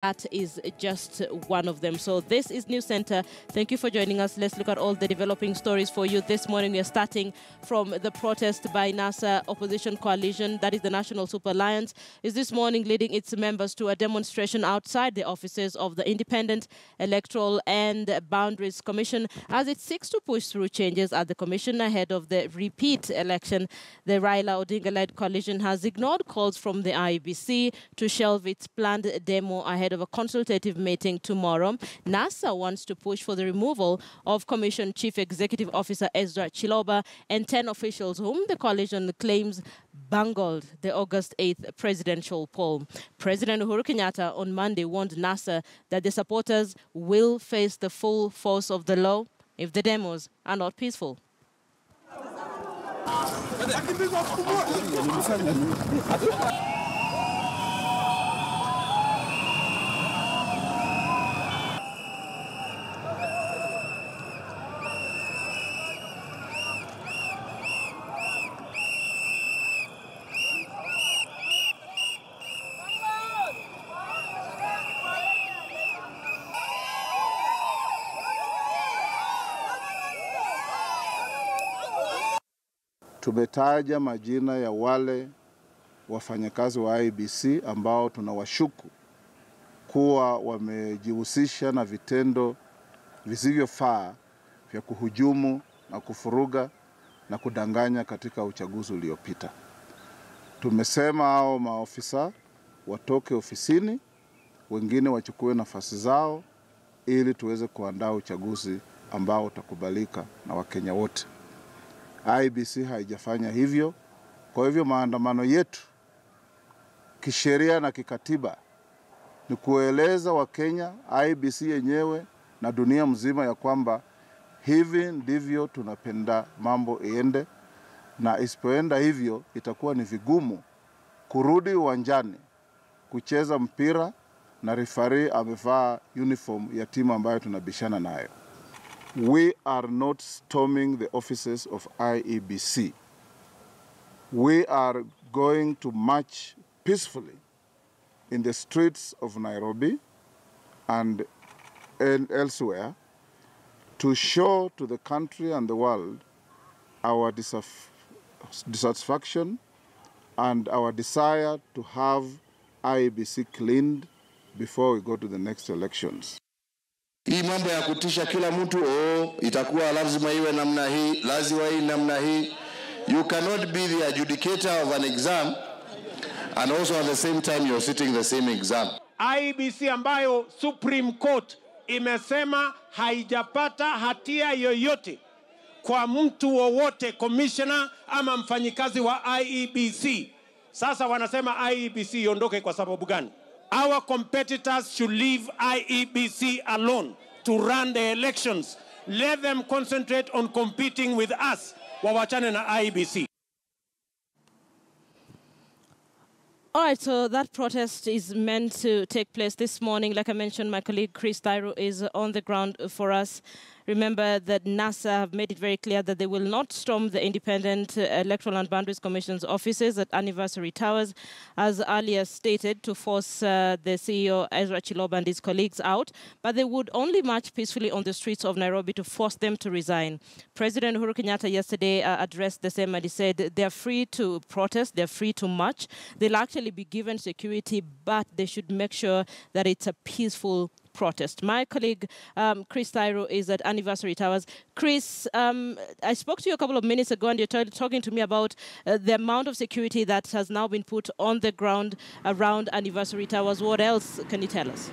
That is just one of them. So this is News Center. Thank you for joining us. Let's look at all the developing stories for you. This morning we are starting from the protest by NASA opposition coalition, that is the National Super Alliance, is this morning leading its members to a demonstration outside the offices of the Independent Electoral and Boundaries Commission as it seeks to push through changes at the commission ahead of the repeat election. The Raila Odinga-led coalition has ignored calls from the IEBC to shelve its planned demo ahead of a consultative meeting tomorrow. NASA wants to push for the removal of Commission Chief Executive Officer Ezra Chiloba and 10 officials whom the coalition claims bungled the August 8th presidential poll. President Uhuru Kenyatta on Monday warned NASA that the supporters will face the full force of the law if the demos are not peaceful. Tumetaja majina ya wale wafanyakazi wa IEBC ambao tunawashuku kuwa wamejihusisha na vitendo visivyofaa vya kuhujumu na kufuruga na kudanganya katika uchaguzi uliopita. Tumesema hao maofisa watoke ofisini, wengine wachukue nafasi zao ili tuweze kuandaa uchaguzi ambao utakubalika na Wakenya wote. IEBC haijafanya hivyo. Kwa hivyo maandamano yetu kisheria na kikatiba ni kueleza Wakenya, IEBC yenyewe na dunia mzima ya kwamba hivi ndivyo tunapenda mambo iende, na isipoenda hivyo itakuwa ni vigumu kurudi uwanjani kucheza mpira na referee amevaa uniform ya timu ambayo tunabishana nayo. We are not storming the offices of IEBC. We are going to march peacefully in the streets of Nairobi and elsewhere to show to the country and the world our dissatisfaction and our desire to have IEBC cleaned before we go to the next elections. Hii mambo ya kutisha kila mtu, itakuwa lazima iwe namna hii, lazima iwe namna hii. You cannot be the adjudicator of an exam and also at the same time you're sitting the same exam. IEBC ambayo Supreme Court imesema haijapata hatia yoyote kwa mtu wowote, commissioner ama mfanyikazi wa IEBC. Sasa wanasema IEBC iondoke kwa sababu gani? Our competitors should leave IEBC alone to run the elections. Let them concentrate on competing with us. Wawachane na IEBC. All right, so that protest is meant to take place this morning. Like I mentioned, my colleague Chris Thairo is on the ground for us. Remember that NASA have made it very clear that they will not storm the Independent Electoral and Boundaries Commission's offices at Anniversary Towers, as earlier stated, to force the CEO Ezra Chiloba and his colleagues out, but they would only march peacefully on the streets of Nairobi to force them to resign. President Uhuru Kenyatta yesterday addressed the same, and he said they're free to protest, they're free to march. They'll actually be given security, but they should make sure that it's a peaceful protest. My colleague Chris Thairo is at Anniversary Towers. Chris, I spoke to you a couple of minutes ago and you're talking to me about the amount of security that has now been put on the ground around Anniversary Towers. What else can you tell us?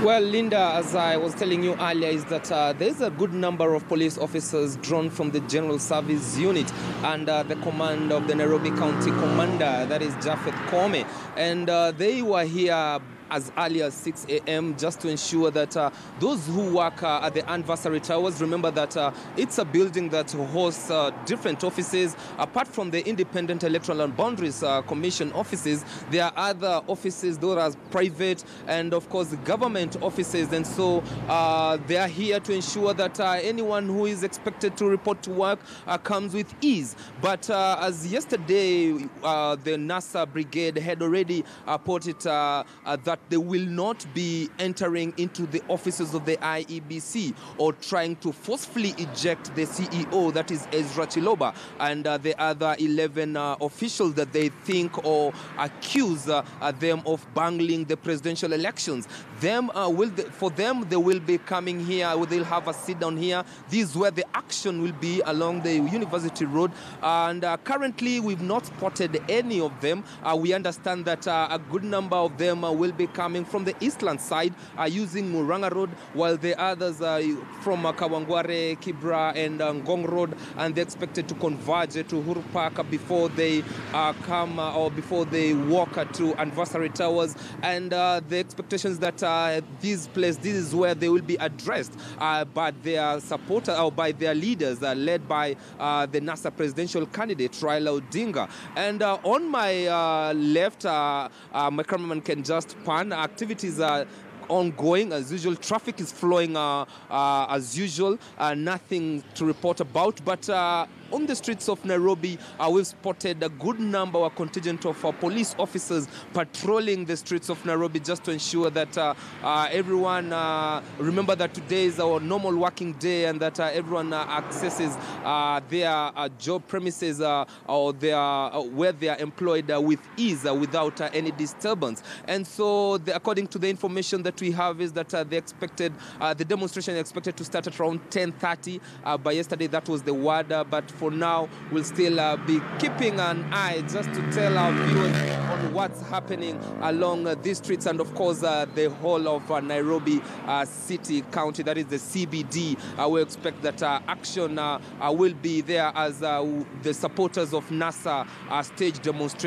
Well, Linda, as I was telling you earlier, is that there's a good number of police officers drawn from the General Service Unit under the command of the Nairobi County Commander, that is Japhet Kome. And they were here as early as 6 a.m. just to ensure that those who work at the Anniversary Towers, remember that it's a building that hosts different offices. Apart from the Independent Electoral and Boundaries Commission offices, there are other offices, those are private, and of course government offices. And so they are here to ensure that anyone who is expected to report to work comes with ease. But as yesterday, the NASA brigade had already put it that they will not be entering into the offices of the IEBC or trying to forcefully eject the CEO, that is Ezra Chiloba, and the other 11 officials that they think or accuse them of bungling the presidential elections. For them, they will be coming here, they'll have a sit down here. This is where the action will be along the University Road. And currently, we've not spotted any of them. We understand that a good number of them will be coming from the eastland side using Muranga Road, while the others from Kawangware, Kibra, and Ngong Road, and they're expected to converge to Uhuru Park before they come or before they walk to Anniversary Towers. And the expectations that this is where they will be addressed by their supporters or by their leaders, led by the NASA presidential candidate Raila Odinga. And on my left, my cameraman can just pan. Activities are ongoing as usual. Traffic is flowing as usual. Nothing to report about. But on the streets of Nairobi, we've spotted a good number, a contingent of police officers patrolling the streets of Nairobi just to ensure that everyone, remember that today is our normal working day, and that everyone accesses their job premises or where they are employed with ease, without any disturbance. And so, according to the information that we have, is that the demonstration is expected to start at around 10:30. By yesterday, that was the word, but for now, we'll still be keeping an eye just to tell our viewers on what's happening along these streets, and of course the whole of Nairobi City County, that is the CBD. We expect that action will be there as the supporters of NASA stage demonstration.